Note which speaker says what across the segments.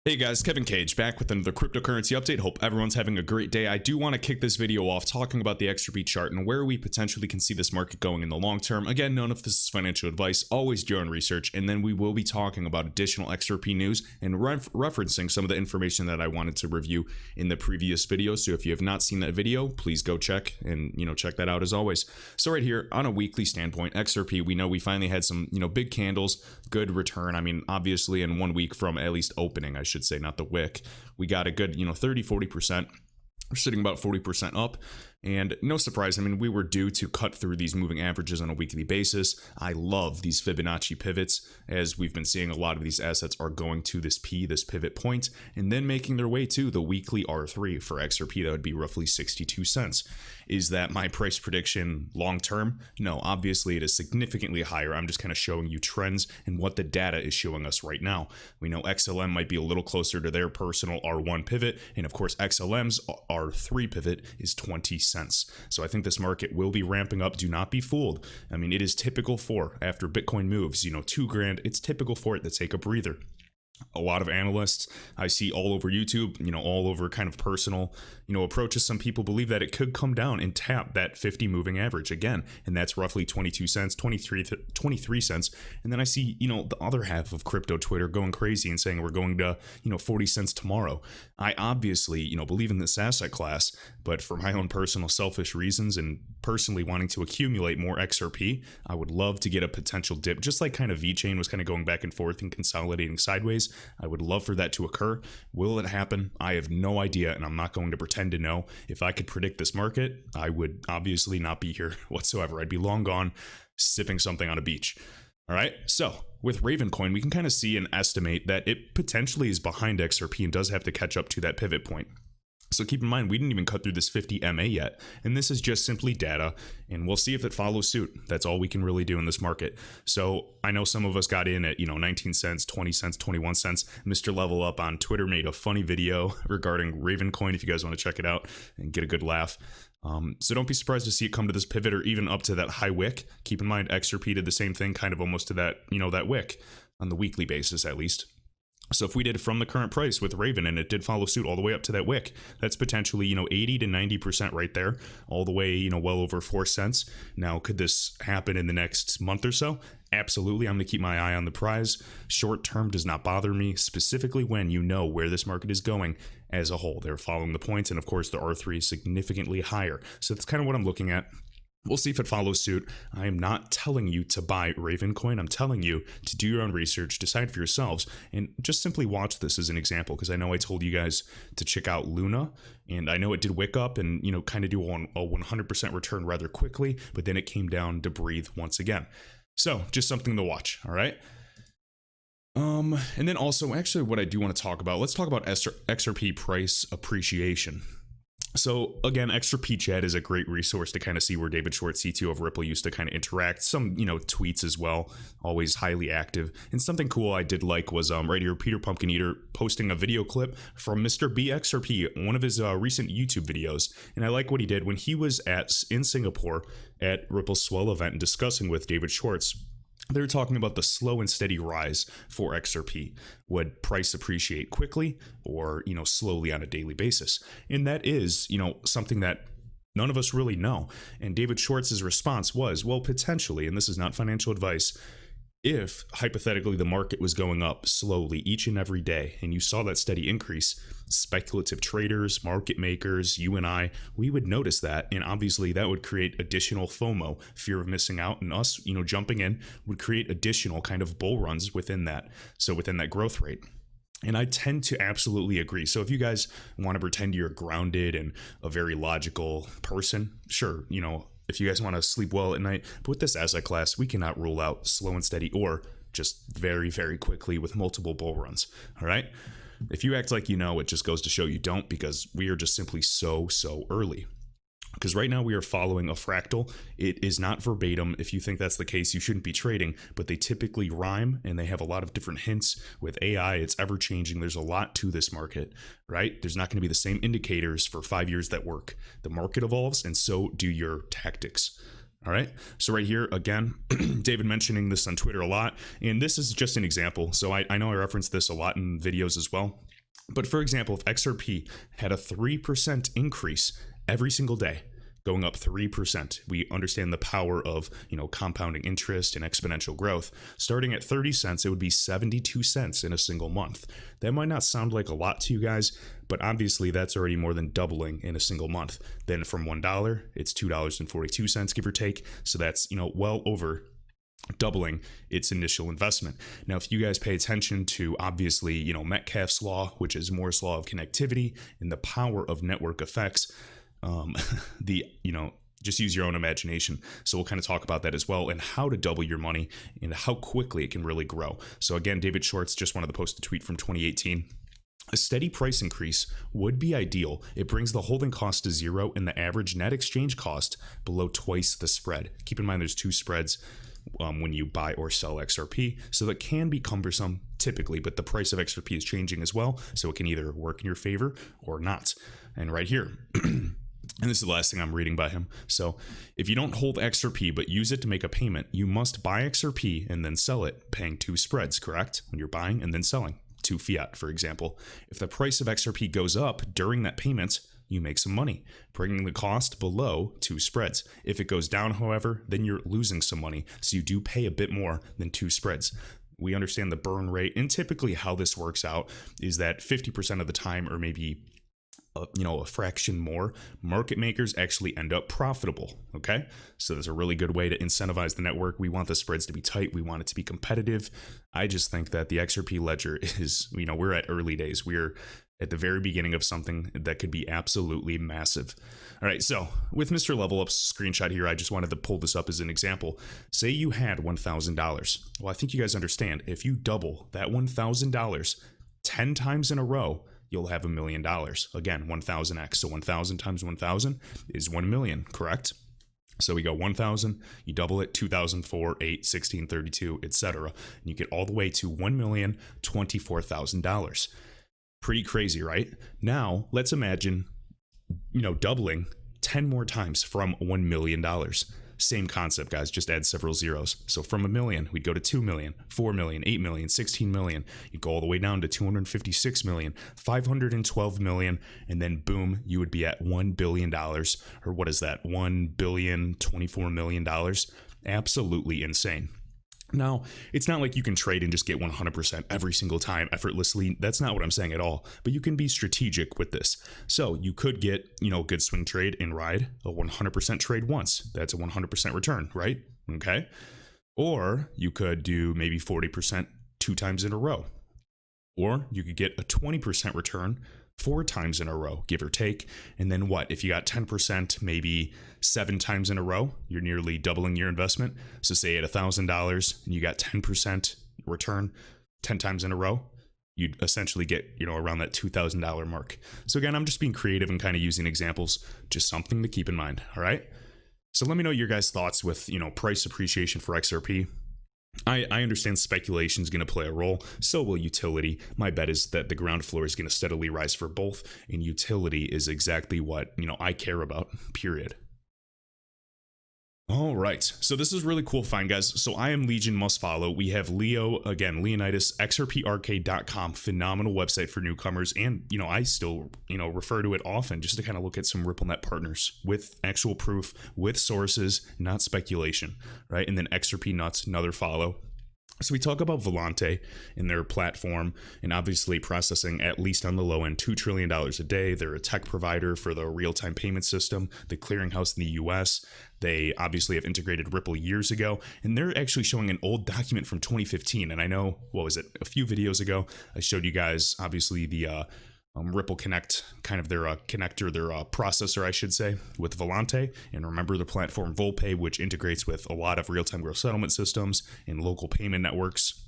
Speaker 1: Hey guys, Kevin Cage back with another cryptocurrency update. Hope everyone's having a great day. I do want to kick this video off talking about the XRP chart and where we potentially can see this market going in the long term. Again, none of this is financial advice, always do your own research, and then we will be talking about additional XRP news and referencing some of the information that I wanted to review in the previous video. So if you have not seen that video, please go check and check that out as always. So right here on a weekly standpoint, XRP, we know we finally had some big candles, good return. I mean, obviously in 1 week from at least opening, I should say, not the wick, we got a good 30-40%. We're sitting about 40% up, and no surprise, I mean, we were due to cut through these moving averages on a weekly basis. I love these Fibonacci pivots, as we've been seeing a lot of these assets are going to this pivot point, and then making their way to the weekly R3 for XRP. That would be roughly 62 cents. Is that my price prediction long term? No, obviously it is significantly higher. I'm just kind of showing you trends and what the data is showing us right now. We know XLM might be a little closer to their personal R1 pivot, and of course XLM's R3 pivot is 20 cents. So I think this market will be ramping up. Do not be fooled. I mean, it is typical for, after Bitcoin moves, $2,000, it's typical for it to take a breather. A lot of analysts I see all over YouTube, all over kind of personal, approaches. Some people believe that it could come down and tap that 50 moving average again. And that's roughly 22 cents, 23 cents. And then I see, the other half of crypto Twitter going crazy and saying we're going to, 40 cents tomorrow. I obviously, believe in this asset class, but for my own personal selfish reasons and personally wanting to accumulate more XRP, I would love to get a potential dip, just like kind of VeChain was kind of going back and forth and consolidating sideways. I would love for that to occur. Will it happen? I have no idea, and I'm not going to pretend to know. If I could predict this market, I would obviously not be here whatsoever. I'd be long gone sipping something on a beach. All right, so with Ravencoin, we can kind of see and estimate that it potentially is behind XRP and does have to catch up to that pivot point. So keep in mind, we didn't even cut through this 50 MA yet, and this is just simply data, and we'll see if it follows suit. That's all we can really do in this market. So I know some of us got in at 19 cents, 20 cents, 21 cents. Mr. Level Up on Twitter made a funny video regarding Ravencoin if you guys want to check it out and get a good laugh. So don't be surprised to see it come to this pivot or even up to that high wick. Keep in mind, XRP did the same thing, kind of almost to that, that wick on the weekly basis at least. So if we did from the current price with Raven and it did follow suit all the way up to that wick, that's potentially, 80 to 90% right there, all the way, well over 4 cents. Now, could this happen in the next month or so? Absolutely. I'm going to keep my eye on the prize. Short term does not bother me, specifically when you know where this market is going as a whole. They're following the points, and of course the R3 is significantly higher. So that's kind of what I'm looking at. We'll see if it follows suit. I am not telling you to buy Ravencoin. I'm telling you to do your own research, decide for yourselves, and just simply watch this as an example, because I know I told you guys to check out Luna, and I know it did wick up and, kind of do a 100% return rather quickly, but then it came down to breathe once again. So just something to watch, all right? And then also, actually, what I do want to talk about, let's talk about XRP price appreciation. So again, XRP chat is a great resource to kind of see where David Schwartz, CTO of Ripple, used to kind of interact. Some, tweets as well, always highly active. And something cool I did like was right here, Peter Pumpkin Eater posting a video clip from Mr. BXRP, one of his recent YouTube videos. And I like what he did when he was in Singapore at Ripple's Swell event and discussing with David Schwartz. They're talking about the slow and steady rise for XRP. Would price appreciate quickly or, slowly on a daily basis? And that is, something that none of us really know. And David Schwartz's response was, well, potentially, and this is not financial advice, if hypothetically the market was going up slowly each and every day and you saw that steady increase, speculative traders, market makers, you and I, we would notice that, and obviously that would create additional FOMO, fear of missing out, and us, jumping in would create additional kind of bull runs within that, so within that growth rate. And I tend to absolutely agree. So if you guys want to pretend you're grounded and a very logical person, sure, if you guys want to sleep well at night, but with this asset class, we cannot rule out slow and steady or just very, very quickly with multiple bull runs. All right. If you act like it just goes to show you don't, because we are just simply so early. Because right now we are following a fractal. It is not verbatim. If you think that's the case, you shouldn't be trading, but they typically rhyme and they have a lot of different hints. With AI, it's ever changing. There's a lot to this market, right? There's not going to be the same indicators for 5 years that work. The market evolves, and so do your tactics. All right. So right here, again, David mentioning this on Twitter a lot, and this is just an example. So I know I reference this a lot in videos as well. But for example, if XRP had a 3% increase every single day, going up 3%, we understand the power of, compounding interest and exponential growth. Starting at 30 cents, it would be 72 cents in a single month. That might not sound like a lot to you guys, but obviously that's already more than doubling in a single month. Then from $1, it's $2.42, give or take. So that's, well over doubling its initial investment. Now, if you guys pay attention to, obviously, Metcalfe's law, which is Moore's law of connectivity and the power of network effects, just use your own imagination. So we'll kind of talk about that as well, and how to double your money and how quickly it can really grow. So again, David Shorts just wanted to post a tweet from 2018. A steady price increase would be ideal. It brings the holding cost to zero and the average net exchange cost below twice the spread. Keep in mind there's two spreads when you buy or sell XRP, so that can be cumbersome typically, but the price of XRP is changing as well, so it can either work in your favor or not. And right here, and this is the last thing I'm reading by him. So if you don't hold XRP but use it to make a payment, you must buy XRP and then sell it, paying two spreads, correct? When you're buying and then selling to fiat, for example. If the price of XRP goes up during that payment, you make some money, bringing the cost below two spreads. If it goes down, however, then you're losing some money. So you do pay a bit more than two spreads. We understand the burn rate, and typically how this works out is that 50% of the time, or maybe a fraction more, market makers actually end up profitable. Okay, so that's a really good way to incentivize the network. We want the spreads to be tight. We want it to be competitive. I just think that the XRP ledger is, we're at early days. We're at the very beginning of something that could be absolutely massive. All right, so with Mr. Level Up's screenshot here, I just wanted to pull this up as an example. Say you had $1,000. Well, I think you guys understand, if you double that $1,000 10 times in a row, you'll have $1 million. Again, 1,000x. So 1,000 times 1,000 is 1 million, correct? So we go 1,000, you double it, 2004, 8, 16, 32, etc. And you get all the way to $1,024,000. Pretty crazy, right? Now, let's imagine, doubling 10 more times from $1 million. Same concept, guys, just add several zeros. So from $1 million, we'd go to 2 million, 4 million, 8 million, 16 million. You'd go all the way down to 256 million, 512 million, and then boom, you would be at $1 billion. Or what is that? $1,024 million. Absolutely insane. Now, it's not like you can trade and just get 100% every single time effortlessly. That's not what I'm saying at all. But you can be strategic with this. So you could get, a good swing trade and ride a 100% trade once. That's a 100% return, right? Okay. Or you could do maybe 40% 2 times in a row. Or you could get a 20% return 4 times in a row, give or take. And then what? If you got 10%, maybe 7 times in a row, you're nearly doubling your investment. So say at $1,000 and you got 10% return 10 times in a row, you'd essentially get, around that $2,000 mark. So again, I'm just being creative and kind of using examples, just something to keep in mind. All right. So let me know your guys' thoughts with, price appreciation for XRP. I understand speculation is going to play a role, so will utility. My bet is that the ground floor is going to steadily rise for both, and utility is exactly what, I care about, period. All right, so this is really cool find, guys. So I am Legion Must Follow. We have Leo, again, Leonidas, XRParcade.com, phenomenal website for newcomers. And, I still, refer to it often just to kind of look at some RippleNet partners with actual proof, with sources, not speculation, right? And then XRP Nuts, another follow. So we talk about Volante and their platform, and obviously processing, at least on the low end, $2 trillion a day. They're a tech provider for the real-time payment system, the clearinghouse in the US. They obviously have integrated Ripple years ago, and they're actually showing an old document from 2015. And I know, a few videos ago, I showed you guys, obviously, the Ripple Connect, kind of their connector, their processor, I should say, with Volante. And remember the platform Volpay, which integrates with a lot of real-time gross settlement systems and local payment networks.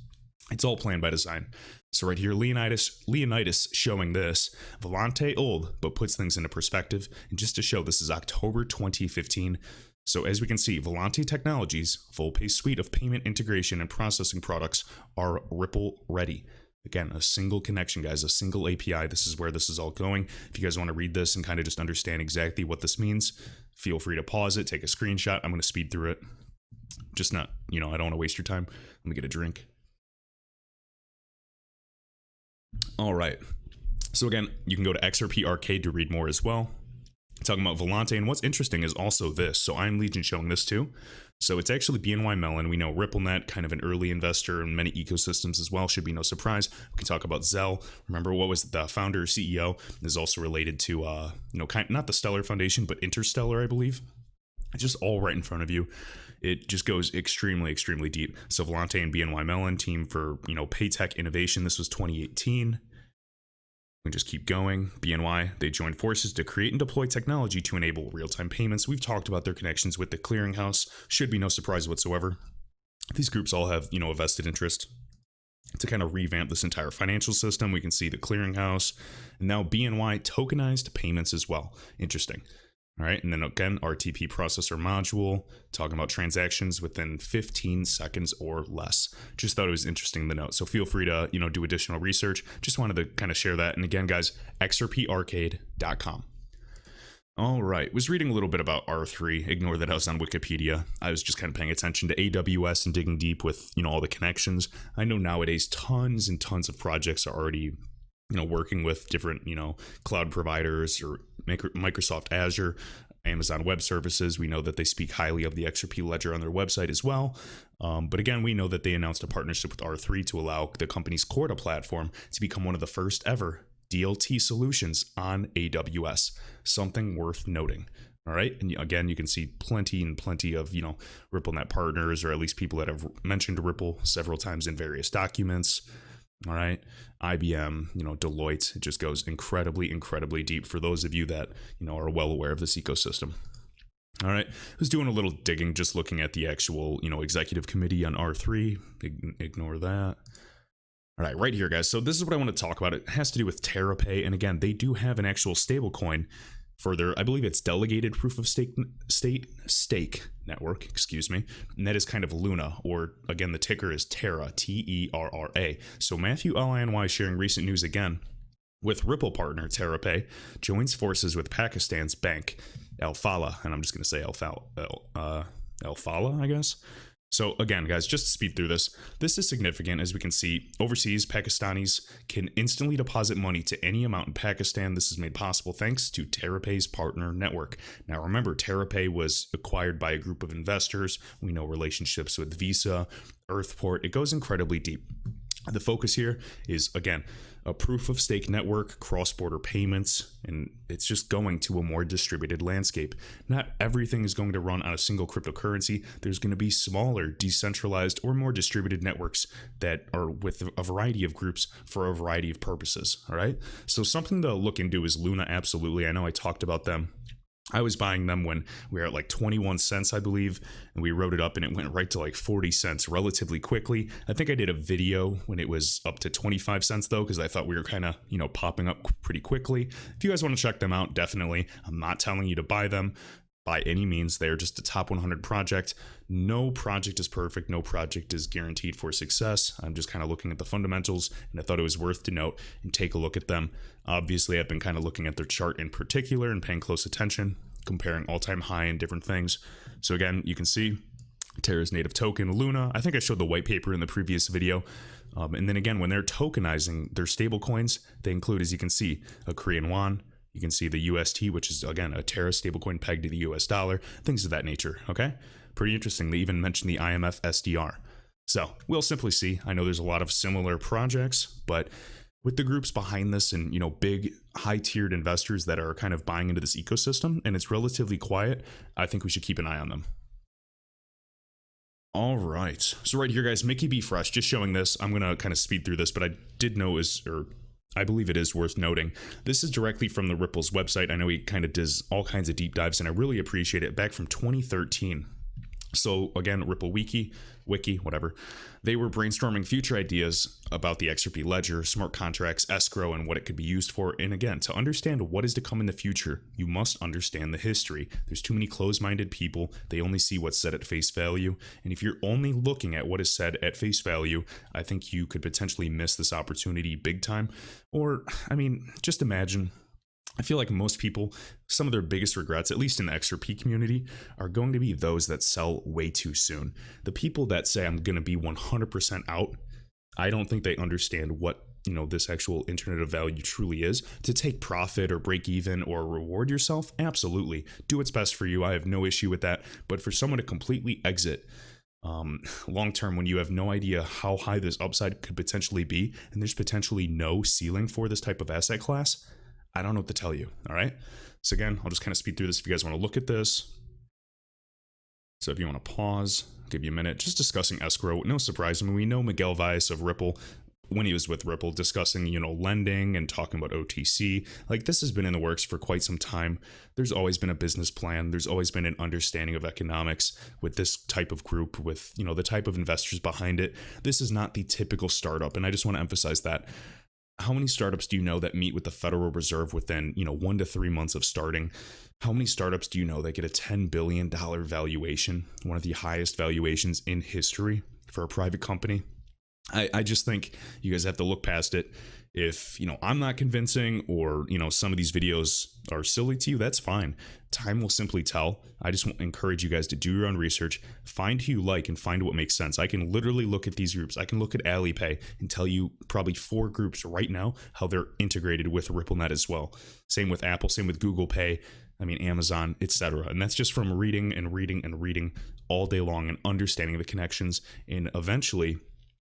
Speaker 1: It's all planned by design. So right here, Leonidas showing this. Volante old, but puts things into perspective. And just to show, this is October 2015. So as we can see, Volante Technologies' Volpay suite of payment integration and processing products are Ripple ready. Again, a single connection, guys, a single API. This is where this is all going. If you guys want to read this and kind of just understand exactly what this means, feel free to pause it, take a screenshot. I'm going to speed through it. Just not, I don't want to waste your time. Let me get a drink. All right. So again, you can go to XRP Arcade to read more as well. Talking about Volante, and what's interesting is also this. So I'm Legion showing this too. So it's actually BNY Mellon. We know RippleNet, kind of an early investor in many ecosystems as well. Should be no surprise. We can talk about Zell. Remember, what was the founder, CEO, is also related to, not the Stellar Foundation, but Interstellar, I believe. It's just all right in front of you. It just goes extremely, extremely deep. So Volante and BNY Mellon, team for, Paytech Innovation. This was 2018. We just keep going. BNY, they joined forces to create and deploy technology to enable real-time payments. We've talked about their connections with the clearinghouse. Should be no surprise whatsoever. These groups all have, a vested interest to kind of revamp this entire financial system. We can see the clearinghouse, and now BNY tokenized payments as well. Interesting. All right, and then again, RTP processor module, talking about transactions within 15 seconds or less. Just thought it was interesting to note. So feel free to, do additional research. Just wanted to kind of share that. And again, guys, xrparcade.com. All right, was reading a little bit about R3. Ignore that I was on Wikipedia. I was just kind of paying attention to AWS and digging deep with, all the connections. I know nowadays tons and tons of projects are already working with different, cloud providers or Microsoft Azure, Amazon Web Services. We know that they speak highly of the XRP ledger on their website as well. But again, we know that they announced a partnership with R3 to allow the company's Corda platform to become one of the first ever DLT solutions on AWS. Something worth noting. All right. And again, you can see plenty of, RippleNet partners, or at least people that have mentioned Ripple several times in various documents. All right. IBM, Deloitte, it just goes incredibly, incredibly deep for those of you that, are well aware of this ecosystem. All right. I was doing a little digging, just looking at the actual, executive committee on R3. Ignore that. All right, right here, guys. So this is what I want to talk about. It has to do with Terrapay. And again, they do have an actual stable coin for their, I believe it's delegated proof of stake network, and that is kind of Luna, or again, the ticker is Terra, Terra. So Matthew Lyny sharing recent news again with Ripple partner Terrapay joins forces with Pakistan's bank Al Fallah, and I'm just going to say Al Fallah, I guess. So again, guys, just to speed through this is significant. As we can see, overseas Pakistanis can instantly deposit money to any amount in Pakistan. This is made possible thanks to Terrapay's partner network. Now remember, Terrapay was acquired by a group of investors. We know relationships with Visa, Earthport. It goes incredibly deep. The focus here is, again, a proof of stake network, cross-border payments, and it's just going to a more distributed landscape. Not everything is going to run on a single cryptocurrency. There's going to be smaller, decentralized, or more distributed networks that are with a variety of groups for a variety of purposes, all right? So something to look into is Luna, absolutely. I know I talked about them. I was buying them when we were at like 21 cents, I believe, and we wrote it up and it went right to like 40 cents relatively quickly. I think I did a video when it was up to 25 cents though, because I thought we were kind of, popping up pretty quickly. If you guys want to check them out, definitely. I'm not telling you to buy them by any means. They're just a top 100 project. No project is perfect. No project is guaranteed for success. I'm just kind of looking at the fundamentals, and I thought it was worth to note and take a look at them. Obviously, I've been kind of looking at their chart in particular and paying close attention, comparing all-time high and different things. So again, you can see Terra's native token, Luna. I think I showed the white paper in the previous video. And then again, when they're tokenizing their stable coins, they include, as you can see, a Korean won. You can see the UST, which is, again, a Terra stablecoin pegged to the US dollar, things of that nature, okay? Pretty interesting. They even mentioned the IMF SDR. So we'll simply see. I know there's a lot of similar projects, but with the groups behind this and, big high-tiered investors that are kind of buying into this ecosystem, and it's relatively quiet, I think we should keep an eye on them. All right. So right here, guys, Mickey B. Fresh, just showing this. I'm going to kind of speed through this, but I did know I believe it is worth noting. This is directly from the Ripple's website. I know he kind of does all kinds of deep dives, and I really appreciate it. Back from 2013. So again, Ripple Wiki, whatever. They were brainstorming future ideas about the XRP ledger, smart contracts, escrow, and what it could be used for. And again, to understand what is to come in the future, you must understand the history. There's too many closed-minded people. They only see what's said at face value. And if you're only looking at what is said at face value, I think you could potentially miss this opportunity big time. Or, just imagine, I feel like most people, some of their biggest regrets, at least in the XRP community, are going to be those that sell way too soon. The people that say I'm going to be 100% out, I don't think they understand what this actual internet of value truly is. To take profit or break even or reward yourself, absolutely do what's best for you. I have no issue with that. But for someone to completely exit long term, when you have no idea how high this upside could potentially be, and there's potentially no ceiling for this type of asset class, I don't know what to tell you. All right. So again, I'll just kind of speed through this if you guys want to look at this. So if you want to pause, I'll give you a minute, just discussing escrow. No surprise. I mean, we know Miguel Valles of Ripple, when he was with Ripple, discussing, lending and talking about OTC. Like, this has been in the works for quite some time. There's always been a business plan. There's always been an understanding of economics with this type of group, with, the type of investors behind it. This is not the typical startup. And I just want to emphasize that. How many startups do you know that meet with the Federal Reserve within, 1 to 3 months of starting? How many startups do you know that get a $10 billion valuation, one of the highest valuations in history for a private company? I just think you guys have to look past it. If, I'm not convincing, or, some of these videos are silly to you, that's fine. Time will simply tell. I just want to encourage you guys to do your own research, find who you like, and find what makes sense. I can literally look at these groups. I can look at Alipay and tell you probably 4 groups right now how they're integrated with RippleNet as well. Same with Apple, same with Google Pay, Amazon, etc. And that's just from reading and reading and reading all day long and understanding the connections. And eventually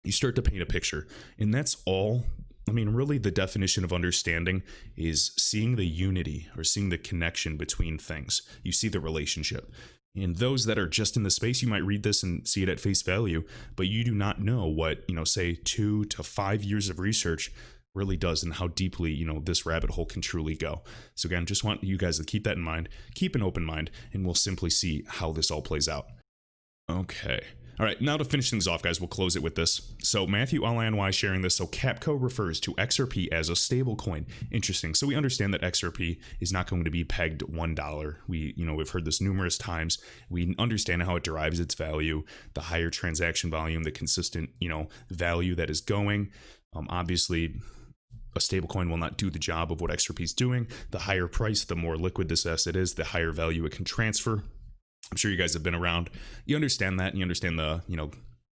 Speaker 1: you start to paint a picture. And that's all. Really, the definition of understanding is seeing the unity or seeing the connection between things. You see the relationship. And those that are just in the space, you might read this and see it at face value, but you do not know what, say 2 to 5 years of research really does, and how deeply, this rabbit hole can truly go. So again, just want you guys to keep that in mind, keep an open mind, and we'll simply see how this all plays out. Okay. All right, now to finish things off, guys, we'll close it with this. So Matthew LNY sharing this. So Capco refers to XRP as a stable coin. Interesting. So we understand that XRP is not going to be pegged $1. We've heard this numerous times. We understand how it derives its value, the higher transaction volume, the consistent, value that is going. Obviously, a stablecoin will not do the job of what XRP is doing. The higher price, the more liquid this asset is, the higher value it can transfer. I'm sure you guys have been around. You understand that, and you understand the,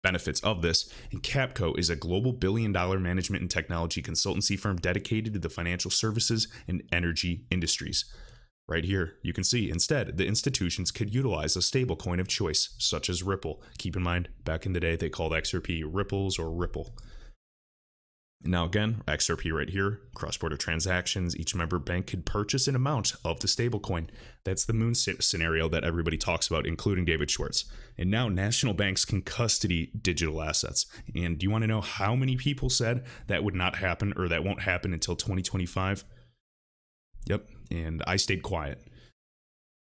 Speaker 1: benefits of this. And Capco is a global billion-dollar management and technology consultancy firm dedicated to the financial services and energy industries. Right here, you can see, instead, the institutions could utilize a stablecoin of choice, such as Ripple. Keep in mind, back in the day, they called XRP Ripples or Ripple. Now again, XRP right here, cross-border transactions, each member bank could purchase an amount of the stablecoin. That's the moon scenario that everybody talks about, including David Schwartz. And now national banks can custody digital assets. And do you want to know how many people said that would not happen, or that won't happen until 2025? Yep, and I stayed quiet.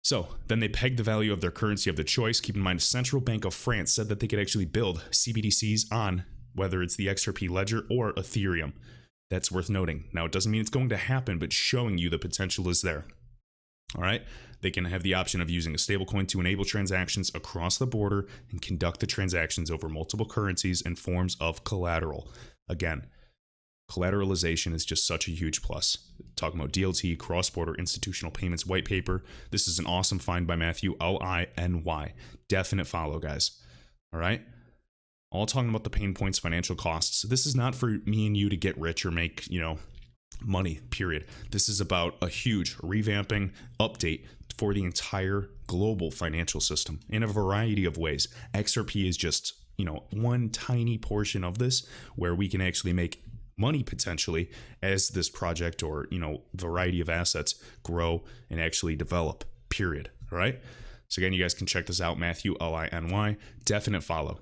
Speaker 1: So then they pegged the value of their currency of the choice. Keep in mind, Central Bank of France said that they could actually build CBDCs on whether it's the XRP ledger or Ethereum. That's worth noting. Now, it doesn't mean it's going to happen, but showing you the potential is there. All right. They can have the option of using a stablecoin to enable transactions across the border and conduct the transactions over multiple currencies and forms of collateral. Again, collateralization is just such a huge plus. Talking about DLT, cross-border institutional payments white paper. This is an awesome find by Matthew LINY. Definite follow, guys. All right. All talking about the pain points, financial costs. This is not for me and you to get rich or make, money, period. This is about a huge revamping, update for the entire global financial system in a variety of ways. XRP is just, one tiny portion of this, where we can actually make money potentially as this project or, variety of assets grow and actually develop, period. All right. So again, you guys can check this out. Matthew LINY, definite follow.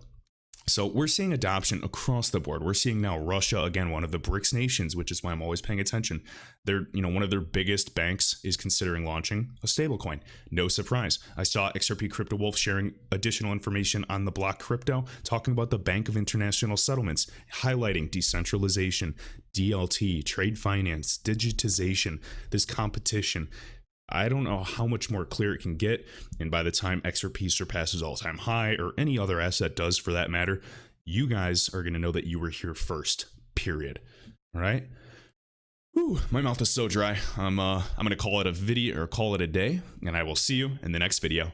Speaker 1: So we're seeing adoption across the board. We're seeing now Russia, again, one of the BRICS nations, which is why I'm always paying attention. They're, one of their biggest banks is considering launching a stablecoin. No surprise. I saw XRP Crypto Wolf sharing additional information on the block crypto, talking about the Bank of International Settlements, highlighting decentralization, DLT, trade finance, digitization, this competition. I don't know how much more clear it can get, and by the time XRP surpasses all-time high, or any other asset does for that matter, you guys are going to know that you were here first, period. All right? Whew, my mouth is so dry. I'm going to call it a video, or call it a day, and I will see you in the next video.